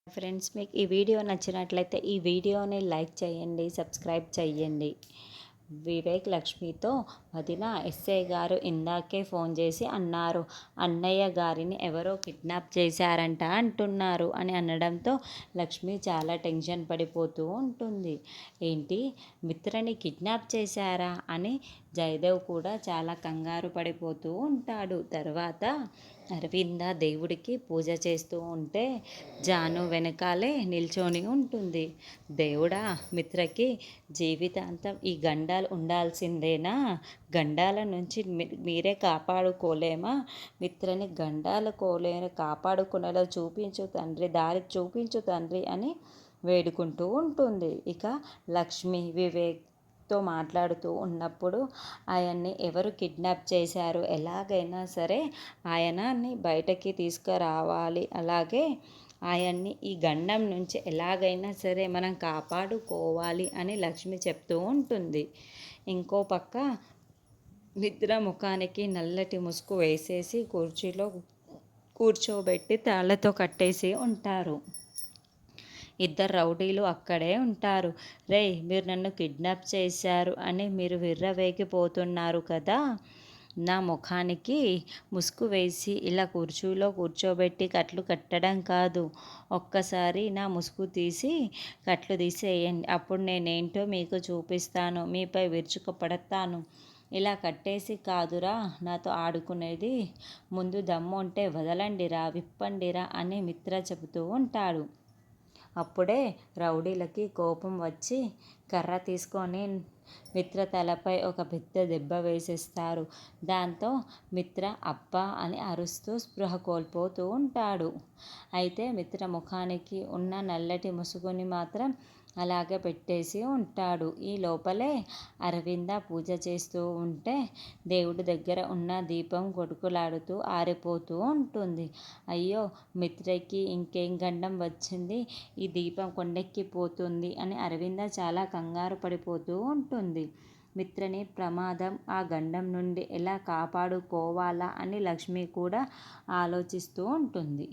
Friends, మీకు ఈ video నచ్చినట్లయితే ఈ వీడియోని లైక్ చేయండి, సబ్స్క్రైబ్ చేయండి. వివేక్ లక్ష్మితో వదిన ఎస్ఐ గారు ఇందాకే ఫోన్ చేసి అన్నారు, అన్నయ్య గారిని ఎవరో కిడ్నాప్ చేశారంట అంటున్నారు అని అనడంతో లక్ష్మి చాలా టెన్షన్ పడిపోతూ ఉంటుంది. ఏంటి, మిత్రని కిడ్నాప్ చేశారా అని జయదేవ్ కూడా చాలా కంగారు పడిపోతూ ఉంటాడు. తర్వాత అరవింద దేవుడికి పూజ చేస్తూ ఉంటే జాను వెనకాలే నిల్చొని ఉంటుంది. దేవుడా, మిత్రకి జీవితాంతం ఈ గండాలు ఉండాల్సిందేనా? గండాల నుంచి మీరే కాపాడుకోలేమా? మిత్రని గండాల కాపాడుకునేలా చూపించు తండ్రి, దారి చూపించు తండ్రి అని వేడుకుంటూ ఉంటుంది. ఇక లక్ష్మి వివేక్తో మాట్లాడుతూ ఉన్నప్పుడు ఆయన్ని ఎవరు కిడ్నాప్ చేశారు, ఎలాగైనా సరే ఆయనని బయటకి తీసుకురావాలి, అలాగే ఆయన్ని ఈ గండం నుంచి ఎలాగైనా సరే మనం కాపాడుకోవాలి అని లక్ష్మి చెప్తూ ఉంటుంది. ఇంకో పక్క మిత్ర ముఖానికి నల్లటి ముసుగు వేసేసి కుర్చీలో కూర్చోబెట్టి తాళ్లతో కట్టేసి ఉంటారు. ఇద్దరు రౌడీలు అక్కడే ఉంటారు. రేయ్, మీరు నన్ను కిడ్నాప్ చేశారు అని మీరు విర్రవేగిపోతున్నారు కదా, నా ముఖానికి ముసుగు వేసి ఇలా కుర్చీలో కూర్చోబెట్టి కట్లు కట్టడం కాదు, ఒక్కసారి నా ముసుగు తీసి కట్లు తీసేయండి, అప్పుడు నేనేంటో మీకు చూపిస్తాను, మీపై విరుచుకుపడతాను. ఇలా కట్టేసి కాదురా నాతో ఆడుకునేది, ముందు దమ్ము ఉంటే వదలండిరా, విప్పండిరా అని మిత్ర చెబుతూ ఉంటాడు. అప్పుడే రౌడీలకి కోపం వచ్చి కర్ర తీసుకొని మిత్ర తలపై ఒక పెద్ద దెబ్బ వేసేస్తారు. దాంతో మిత్ర అబ్బా అని అరుస్తూ స్పృహ కోల్పోతూ ఉంటాడు. అయితే మిత్ర ముఖానికి ఉన్న నల్లటి ముసుగుని మాత్రం అలాగే పెట్టేసి ఉంటాడు. ఈ లోపలే అరవింద పూజ చేస్తూ ఉంటే దేవుడి దగ్గర ఉన్న దీపం కొడుకులాడుతూ ఆరిపోతూ ఉంటుంది. అయ్యో, మిత్రకి ఇంకేం గండం వచ్చింది, ఈ దీపం కొండెక్కిపోతుంది అని అరవింద చాలా కంగారు పడిపోతూ ఉంటుంది. మిత్రని ప్రమాదం, ఆ గండం నుండి ఎలా కాపాడుకోవాలా అని లక్ష్మి కూడా ఆలోచిస్తూ ఉంటుంది.